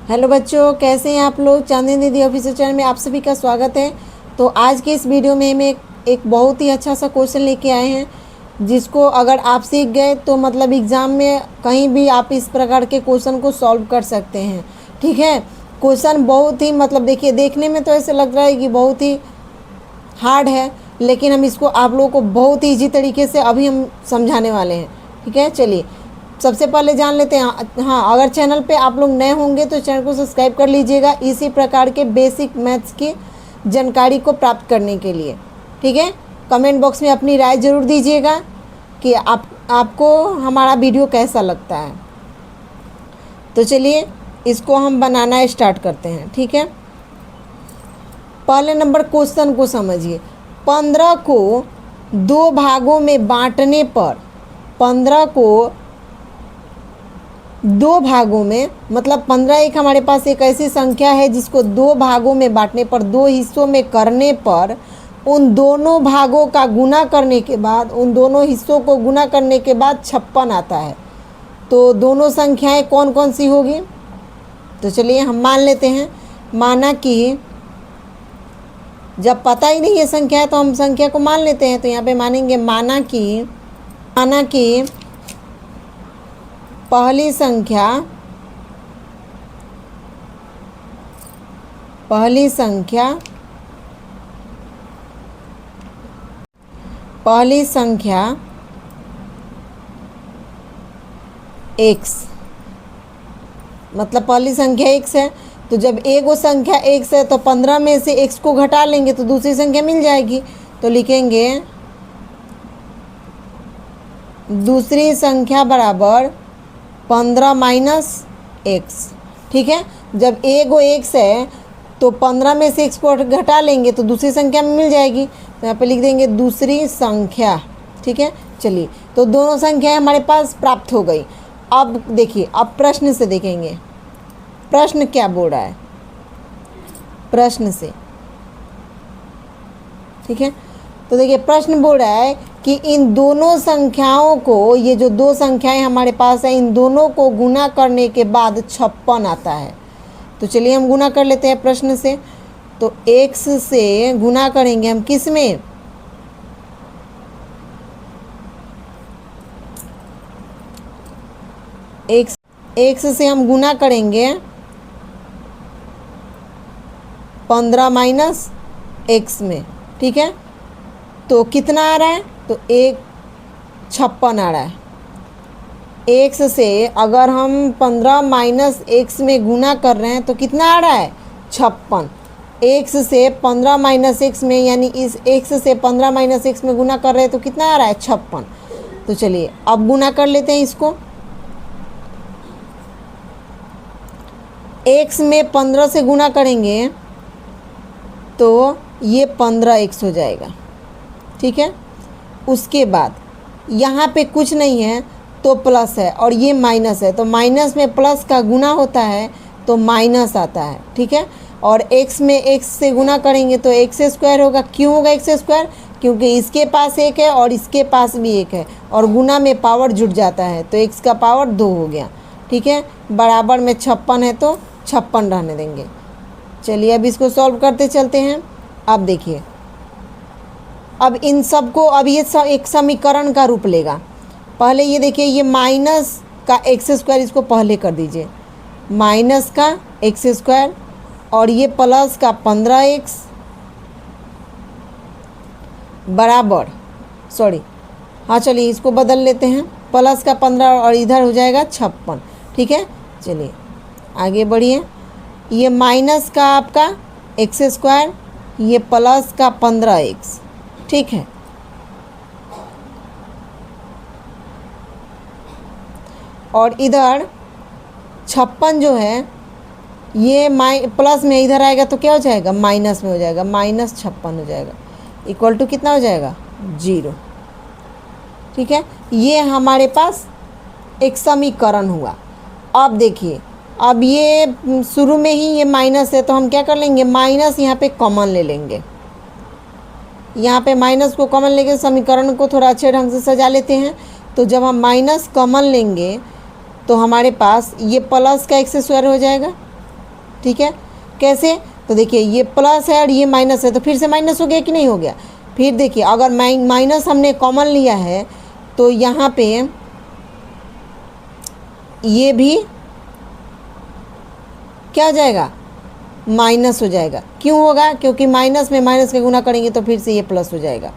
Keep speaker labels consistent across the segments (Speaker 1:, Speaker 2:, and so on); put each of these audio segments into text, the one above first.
Speaker 1: Hello बच्चों, कैसे हैं आप लोग। चांदनी दीदी ऑफिशियल चैनल में आप सभी का स्वागत है। तो आज के इस वीडियो में हम एक बहुत ही अच्छा सा क्वेश्चन लेके आए हैं, जिसको अगर आप सीख गए तो मतलब एग्ज़ाम में कहीं भी आप इस प्रकार के क्वेश्चन को सॉल्व कर सकते हैं। ठीक है। क्वेश्चन बहुत ही मतलब देखिए, देखने में तो ऐसे लग रहा है कि बहुत ही हार्ड है, लेकिन हम इसको आप लोगों को बहुत ही ईजी तरीके से अभी हम समझाने वाले हैं। ठीक है, चलिए सबसे पहले जान लेते हैं। हाँ, अगर चैनल पे आप लोग नए होंगे तो चैनल को सब्सक्राइब कर लीजिएगा, इसी प्रकार के बेसिक मैथ्स की जानकारी को प्राप्त करने के लिए। ठीक है, कमेंट बॉक्स में अपनी राय ज़रूर दीजिएगा कि आपको हमारा वीडियो कैसा लगता है। तो चलिए इसको हम बनाना स्टार्ट करते हैं। ठीक है, पहले नंबर क्वेश्चन को समझिए। 15 को 2 भागों में बांटने पर 15 को 2 भागों में मतलब 15 एक हमारे पास एक ऐसी संख्या है जिसको 2 भागों में बांटने पर, 2 हिस्सों में करने पर, उन दोनों भागों का गुना करने के बाद, उन दोनों हिस्सों को गुना करने के बाद 56 आता है। तो दोनों संख्याएं कौन कौन सी होगी। तो चलिए हम मान लेते हैं। माना कि जब पता ही नहीं है संख्या है तो हम संख्या को मान लेते हैं। तो यहाँ पे मानेंगे माना कि पहली संख्या x, मतलब पहली संख्या x है। तो जब एक वो संख्या x है तो 15 में से x को घटा लेंगे तो दूसरी संख्या मिल जाएगी। तो लिखेंगे दूसरी संख्या बराबर 15 माइनस x। ठीक है, जब एक वो x है तो 15 में से x को घटा लेंगे तो दूसरी संख्या में मिल जाएगी। तो यहाँ पे लिख देंगे दूसरी संख्या। ठीक है, चलिए तो दोनों संख्याएं हमारे पास प्राप्त हो गई। अब देखिए, अब प्रश्न से देखेंगे प्रश्न क्या बोल रहा है प्रश्न से। ठीक है, तो देखिए प्रश्न बोल रहा है कि इन दोनों संख्याओं को, ये जो 2 संख्याएं हमारे पास है, इन दोनों को गुना करने के बाद 56 आता है। तो चलिए हम गुना कर लेते हैं प्रश्न से। तो x से गुना करेंगे हम किस में, x से हम गुना करेंगे 15 माइनस x में। ठीक है, तो कितना आ रहा है, तो 56 आ रहा है। x से अगर हम 15 माइनस x में गुना कर रहे हैं तो कितना आ रहा है, 56। x से 15 माइनस x में, यानी इस x से 15 माइनस x में गुना कर रहे हैं तो कितना आ रहा है, 56। तो चलिए अब गुना कर लेते हैं इसको। x में 15 से गुना करेंगे तो ये 15x हो जाएगा। ठीक है, उसके बाद यहाँ पे कुछ नहीं है तो प्लस है और ये माइनस है, तो माइनस में प्लस का गुना होता है तो माइनस आता है। ठीक है, और x में x से गुना करेंगे तो x स्क्वायर होगा। क्यों होगा x स्क्वायर, क्योंकि इसके पास 1 है और इसके पास भी 1 है और गुना में पावर जुड़ जाता है तो x का पावर 2 हो गया। ठीक है, बराबर में 56 है तो 56 रहने देंगे। चलिए अब इसको सॉल्व करते चलते हैं। अब देखिए, अब इन सब को, अब ये सब एक समीकरण का रूप लेगा। पहले ये देखिए, ये माइनस का x स्क्वायर, इसको पहले कर दीजिए, माइनस का x स्क्वायर, और ये प्लस का 15x बराबर, सॉरी हाँ चलिए इसको बदल लेते हैं, प्लस का 15 और इधर हो जाएगा 56। ठीक है, चलिए आगे बढ़िए। ये माइनस का आपका x स्क्वायर, ये प्लस का 15x। ठीक है, और इधर 56 जो है ये प्लस में इधर आएगा तो क्या हो जाएगा, माइनस में हो जाएगा, माइनस 56 हो जाएगा, इक्वल टू कितना हो जाएगा, 0। ठीक है, ये हमारे पास एक समीकरण हुआ। अब देखिए, अब ये शुरू में ही ये माइनस है तो हम क्या कर लेंगे, माइनस यहाँ पे कॉमन ले लेंगे। यहाँ पे माइनस को कॉमन लेके समीकरण को थोड़ा अच्छे ढंग से सजा लेते हैं। तो जब हम माइनस कॉमन लेंगे तो हमारे पास ये प्लस का x स्क्वायर हो जाएगा, ठीक है, कैसे? तो देखिए ये प्लस है और ये माइनस है, तो फिर से माइनस हो गया कि नहीं हो गया? फिर देखिए अगर माइनस हमने कॉमन लिया है तो यहाँ पे ये भी क्या हो जाएगा? माइनस हो जाएगा। क्यों होगा? क्योंकि माइनस में माइनस के गुना करेंगे तो फिर से ये प्लस हो जाएगा।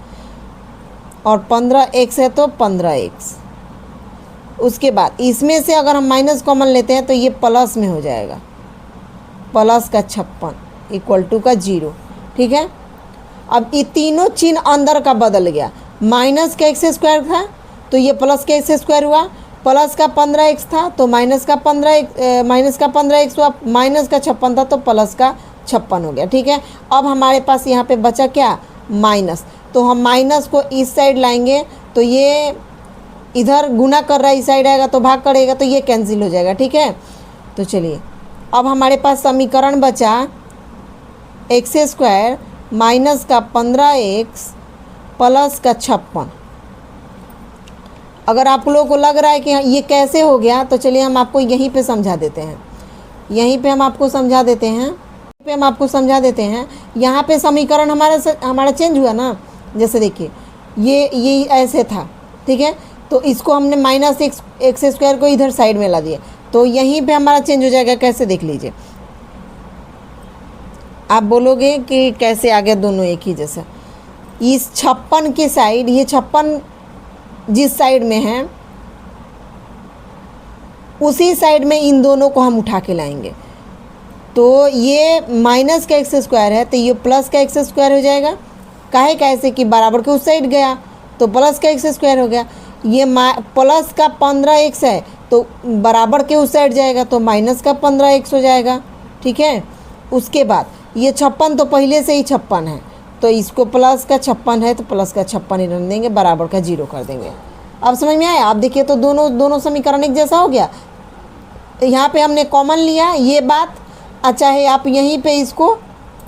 Speaker 1: और 15x है तो 15x। उसके बाद इसमें से अगर हम माइनस कॉमन लेते हैं तो ये प्लस में हो जाएगा, प्लस का 56 इक्वल टू का 0। ठीक है, अब ये तीनों चिन्ह अंदर का बदल गया। माइनस का एक्स स्क्वायर था तो ये प्लस का एक्स स्क्वायर हुआ, प्लस का 15x था तो माइनस का 15x हुआ, माइनस का 56 था तो प्लस का 56 हो गया। ठीक है, अब हमारे पास यहाँ पे बचा क्या? माइनस। तो हम माइनस को इस साइड लाएंगे तो ये इधर गुना कर रहा है, इस साइड आएगा तो भाग करेगा तो ये कैंसिल हो जाएगा। ठीक है, तो चलिए अब हमारे पास समीकरण बचा एक्स स्क्वायर माइनस का 15x प्लस का 56। अगर आप लोगों को लग रहा है कि ये कैसे हो गया तो चलिए हम आपको यहीं पे समझा देते हैं। यहीं पे हम आपको समझा देते हैं। यहाँ पे समीकरण हमारा चेंज हुआ ना। जैसे देखिए ये ऐसे था, ठीक है, तो इसको हमने माइनस एक्स स्क्वायर को इधर साइड में ला दिया तो यहीं पे हमारा चेंज हो जाएगा। कैसे? देख लीजिए, आप बोलोगे कि कैसे आ गया दोनों एक ही जैसा। इस 56 की साइड, ये 56 जिस साइड में है उसी साइड में इन दोनों को हम उठा के लाएंगे। तो ये माइनस का एक्स स्क्वायर है तो ये प्लस का एक्स स्क्वायर हो जाएगा। काहे? कैसे कि बराबर के उस साइड गया तो प्लस का एक्स स्क्वायर हो गया। ये प्लस का 15x है तो बराबर के उस साइड जाएगा तो माइनस का 15x हो जाएगा। ठीक है, उसके बाद ये 56 तो पहले से ही 56 है तो इसको प्लस का 56 है तो प्लस का 56 ही रख देंगे, बराबर का 0 कर देंगे। अब समझ में आया? आप देखिए तो दोनों समीकरण एक जैसा हो गया। यहाँ पे हमने कॉमन लिया ये बात, चाहे आप यहीं पे इसको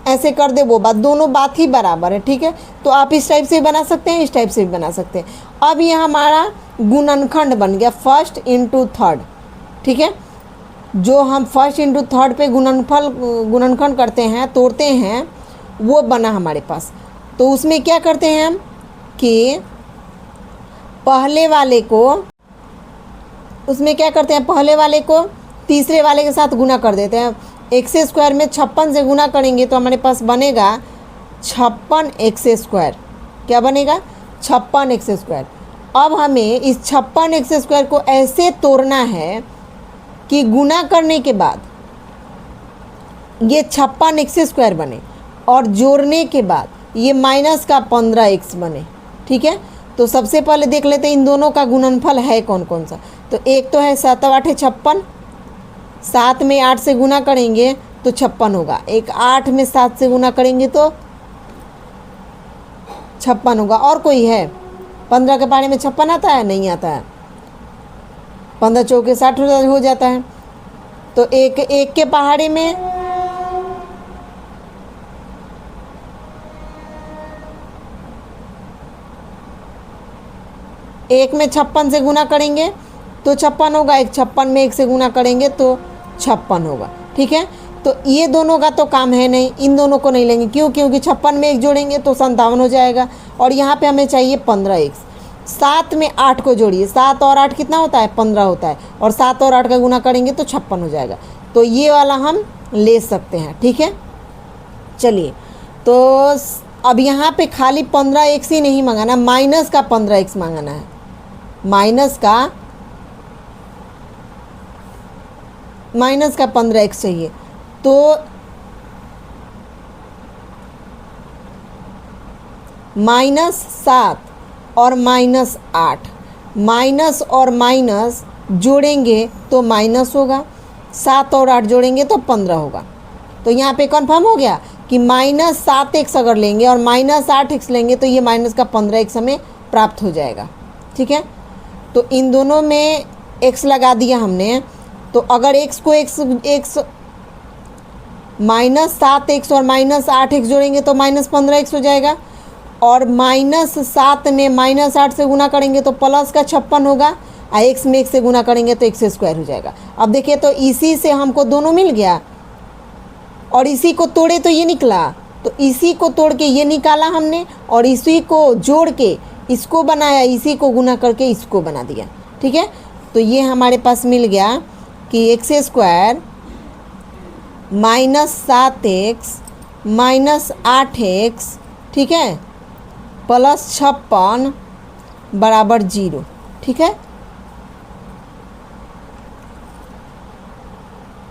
Speaker 1: ऐसे कर दे वो बात, दोनों बात ही बराबर है। ठीक है, तो आप इस टाइप से भी बना सकते हैं, इस टाइप से भी बना सकते हैं। अब ये हमारा गुणनखंड बन गया फर्स्ट इंटू थर्ड। ठीक है, जो हम फर्स्ट इंटू थर्ड पे गुणनखंड करते हैं, तोड़ते हैं, वो बना हमारे पास। तो उसमें क्या करते हैं हम कि पहले वाले को तीसरे वाले के साथ गुना कर देते हैं। एक्स स्क्वायर में 56 से गुना करेंगे तो हमारे पास बनेगा 56x स्क्वायर। क्या बनेगा? 56x square. अब हमें इस 56x स्क्वायर को ऐसे तोड़ना है कि गुना करने के बाद ये 56x स्क्वायर बने और जोड़ने के बाद ये माइनस का 15x बने। ठीक है, तो सबसे पहले देख लेते हैं इन दोनों का गुणनफल है कौन कौन सा। तो एक तो है 7 8 56, 7 में 8 से गुना करेंगे तो 56 होगा। एक 8 में 7 से गुना करेंगे तो 56 होगा। और कोई है? 15 के पहाड़े में 56 आता है? नहीं आता है। 15 चौके 60 हो जाता है। तो एक के पहाड़े में एक में 56 से गुना करेंगे तो 56 होगा। एक 56 में 1 से गुना करेंगे तो 56 होगा। ठीक है, तो ये दोनों का तो काम है नहीं, इन दोनों को नहीं लेंगे। क्यों? क्योंकि 56 में 1 जोड़ेंगे तो 57 हो जाएगा और यहाँ पे हमें चाहिए 15x। 7 में 8 को जोड़िए, 7 और 8 कितना होता है? 15 होता है और 7 और 8 का गुना करेंगे तो 56 हो जाएगा। तो ये वाला हम ले सकते हैं। ठीक है, चलिए तो अब यहाँ पे खाली 15x ही नहीं मंगाना, माइनस का 15x मंगाना है। माइनस का 15x चाहिए। तो -7 और -8, माइनस और माइनस जोड़ेंगे तो माइनस होगा, 7 और 8 जोड़ेंगे तो 15 होगा। तो यहाँ पे कंफर्म हो गया कि -7x अगर लेंगे और -8x लेंगे तो ये माइनस का 15x हमें प्राप्त हो जाएगा। ठीक है, तो इन दोनों में x लगा दिया हमने। तो अगर x को x -7x और -8x जोड़ेंगे तो -15x हो जाएगा और -7 में -8 से गुना करेंगे तो प्लस का 56 होगा और x में 1 से गुना करेंगे तो x स्क्वायर हो जाएगा। अब देखिए तो इसी से हमको दोनों मिल गया। और इसी को तोड़े तो ये निकला, तो इसी को तोड़ के ये निकाला हमने और इसी को जोड़ के इसको बनाया, इसी को गुना करके इसको बना दिया। ठीक है, तो ये हमारे पास मिल गया कि x square minus 7x minus 8x, ठीक है, प्लस 56 बराबर 0। ठीक है,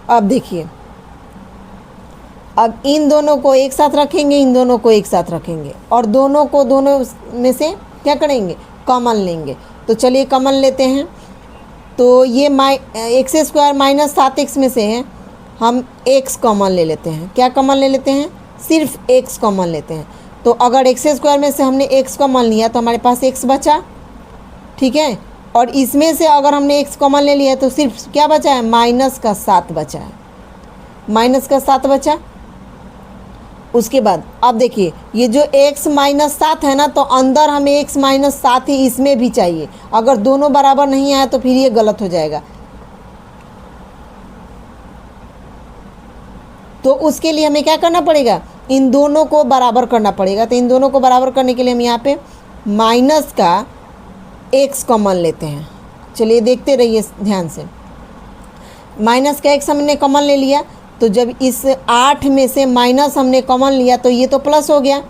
Speaker 1: अब देखिए, अब इन दोनों को एक साथ रखेंगे, इन दोनों को एक साथ रखेंगे और दोनों को दोनों में से क्या करेंगे, कॉमन लेंगे। तो चलिए कॉमन लेते हैं। तो ये एक्स स्क्वायर माइनस 7x में से है, हम x कॉमन ले लेते हैं। क्या कॉमन ले लेते हैं, सिर्फ x कॉमन लेते हैं। तो अगर एक्स स्क्वायर में से हमने x कॉमन लिया तो हमारे पास x बचा। ठीक है, और इसमें से अगर हमने x कॉमन ले लिया तो सिर्फ क्या बचा है, माइनस का 7 बचा है, माइनस का 7 बचा। उसके बाद अब देखिए, ये जो x माइनस 7 है ना, तो अंदर हमें x माइनस 7 ही इसमें भी चाहिए। अगर दोनों बराबर नहीं आए तो फिर ये गलत हो जाएगा। तो उसके लिए हमें क्या करना पड़ेगा, इन दोनों को बराबर करना पड़ेगा। तो इन दोनों को बराबर करने के लिए हम यहाँ पे माइनस का x कॉमन लेते हैं। चलिए देखते रहिए ध्यान से। माइनस का x हमने कॉमन ले लिया, तो जब इस 8 में से माइनस हमने कॉमन लिया तो ये तो प्लस हो गया,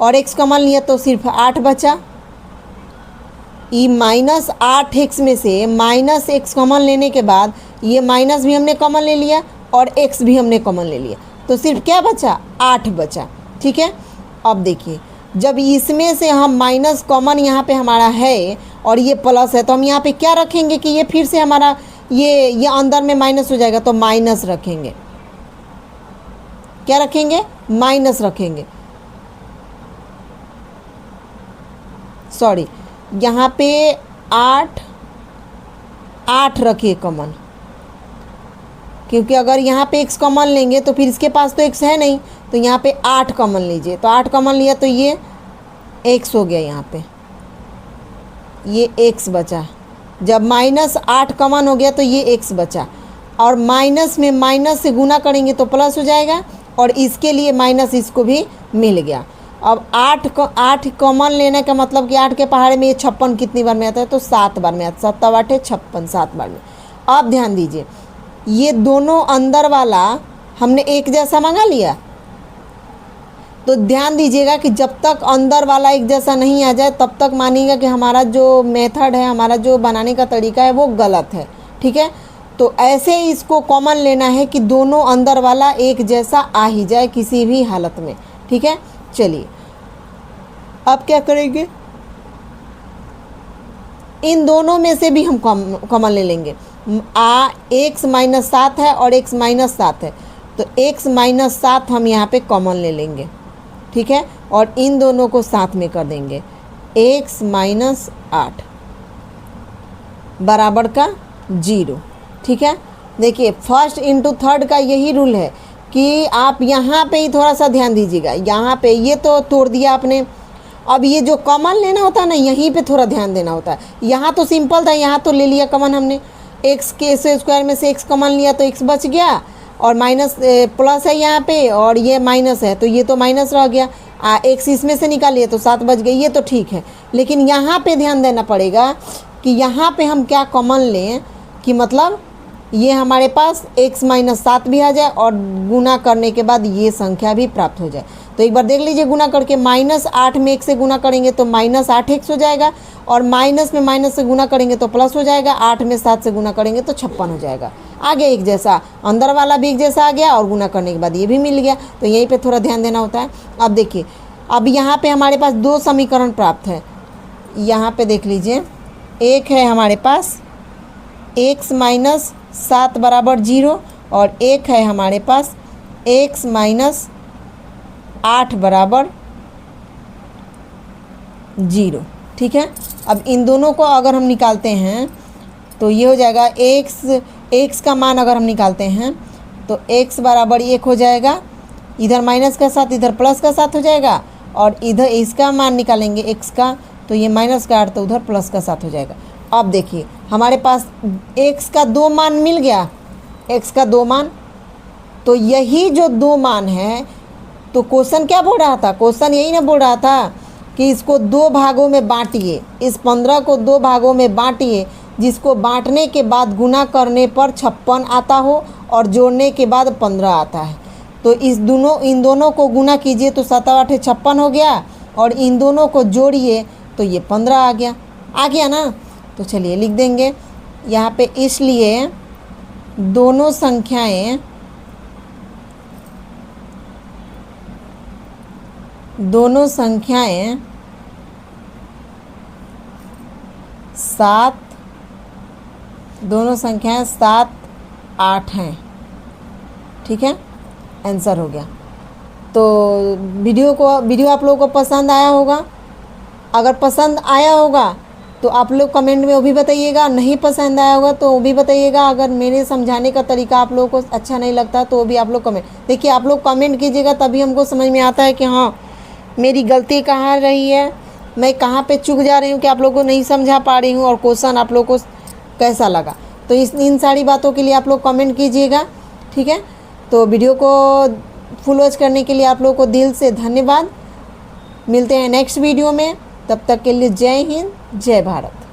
Speaker 1: और x कॉमन लिया तो सिर्फ 8 बचा। ये माइनस 8x में से माइनस x कॉमन लेने के बाद ये माइनस भी हमने कॉमन ले लिया और x भी हमने कॉमन ले लिया, तो सिर्फ क्या बचा, 8 बचा। ठीक है, अब देखिए, जब इसमें से हम माइनस कॉमन यहाँ पे हमारा है और ये प्लस है, तो हम यहाँ पे क्या रखेंगे कि ये फिर से हमारा ये अंदर में माइनस हो जाएगा, तो माइनस रखेंगे। क्या रखेंगे, माइनस रखेंगे। सॉरी, यहाँ पे 8 रखिए कॉमन, क्योंकि अगर यहाँ पे x कॉमन लेंगे तो फिर इसके पास तो x है नहीं, तो यहाँ पे 8 कॉमन लीजिए। तो 8 कॉमन लिया तो ये x हो गया, यहाँ पे ये x बचा। जब माइनस 8 कॉमन हो गया तो ये x बचा, और माइनस में माइनस से गुना करेंगे तो प्लस हो जाएगा, और इसके लिए माइनस इसको भी मिल गया। अब 8 कॉमन लेने का मतलब कि 8 के पहाड़े में ये 56 कितनी बार में आता है, तो 7 बार में आता है। 7 8 56, 7 बार में। अब ध्यान दीजिए, ये दोनों अंदर वाला हमने एक जैसा मंगा लिया, तो ध्यान दीजिएगा कि जब तक अंदर वाला एक जैसा नहीं आ जाए तब तक मानिएगा कि हमारा जो मेथड है, हमारा जो बनाने का तरीका है वो गलत है। ठीक है, तो ऐसे इसको कॉमन लेना है कि दोनों अंदर वाला एक जैसा आ ही जाए किसी भी हालत में। ठीक है, चलिए अब क्या करेंगे, इन दोनों में से भी हम कॉमन ले लेंगे। x माइनस 7 है और x माइनस 7 है, तो x माइनस 7 हम यहाँ पे कॉमन ले लेंगे। ठीक है, और इन दोनों को साथ में कर देंगे, x माइनस 8 बराबर का 0। ठीक है, देखिए फर्स्ट इंटू थर्ड का यही रूल है कि आप यहाँ पे ही थोड़ा सा ध्यान दीजिएगा। यहाँ पे ये तो तोड़ दिया आपने, अब ये जो कॉमन लेना होता है ना, यहीं पे थोड़ा ध्यान देना होता है। यहाँ तो सिंपल था, यहाँ तो ले लिया कॉमन हमने, x के स्क्वायर में से x कॉमन लिया तो x बच गया, और माइनस प्लस है यहाँ पे और ये माइनस है, तो ये तो माइनस रह गया। x इसमें से निकालिए तो 7 बच गए, ये तो ठीक है। लेकिन यहाँ पे ध्यान देना पड़ेगा कि यहाँ पे हम क्या कॉमन लें कि मतलब ये हमारे पास x माइनस 7 भी आ जाए और गुना करने के बाद ये संख्या भी प्राप्त हो जाए। तो एक बार देख लीजिए गुना करके, माइनस 8 में 1 से गुना करेंगे तो माइनस 8x हो जाएगा, और माइनस में माइनस से गुना करेंगे तो प्लस हो जाएगा, 8 में 7 से गुना करेंगे तो 56 हो जाएगा। आ गया एक जैसा, अंदर वाला भी एक जैसा आ गया और गुना करने के बाद ये भी मिल गया। तो यहीं पे थोड़ा ध्यान देना होता है। अब देखिए, अब यहाँ पे हमारे पास 2 समीकरण प्राप्त है। यहाँ पे देख लीजिए, एक है हमारे पास x माइनस 7 बराबर 0, और एक है हमारे पास x माइनस 8 बराबर 0। ठीक है, अब इन दोनों को अगर हम निकालते हैं तो ये हो जाएगा x का मान अगर हम निकालते हैं तो x बराबर 1 हो जाएगा, इधर माइनस का 7 इधर प्लस का 7 हो जाएगा, और इधर इसका मान निकालेंगे x का, तो ये माइनस का 8 तो उधर प्लस का 7 हो जाएगा। अब देखिए हमारे पास x का 2 मान मिल गया, x का 2 मान तो यही जो 2 मान है, तो क्वेश्चन क्या बोल रहा था, क्वेश्चन यही ना बोल रहा था कि इसको 2 भागों में बांटिए, इस 15 को 2 भागों में बांटिए, जिसको बांटने के बाद गुना करने पर 56 आता हो और जोड़ने के बाद 15 आता है। तो इन दोनों को गुना कीजिए तो 7 8 56 हो गया, और इन दोनों को जोड़िए तो ये 15 आ गया ना। तो चलिए लिख देंगे यहाँ पे, इसलिए दोनों संख्याएं 7 8 हैं। ठीक है, आंसर हो गया। तो वीडियो आप लोगों को पसंद आया होगा। अगर पसंद आया होगा तो आप लोग कमेंट में वो भी बताइएगा, नहीं पसंद आया होगा तो वो भी बताइएगा। अगर मेरे समझाने का तरीका आप लोगों को अच्छा नहीं लगता तो वो भी आप लोग कमेंट, देखिए आप लोग कमेंट कीजिएगा तभी हमको समझ में आता है कि हाँ मेरी गलती कहाँ रही है, मैं कहाँ पे चूक जा रही हूँ, कि आप लोगों को नहीं समझा पा रही हूँ और क्वेश्चन आप लोग को कैसा लगा। तो इन सारी बातों के लिए आप लोग कमेंट कीजिएगा। ठीक है, तो वीडियो को फुल वॉच करने के लिए आप लोगों को दिल से धन्यवाद। मिलते हैं नेक्स्ट वीडियो में, तब तक के लिए जय हिंद, जय भारत।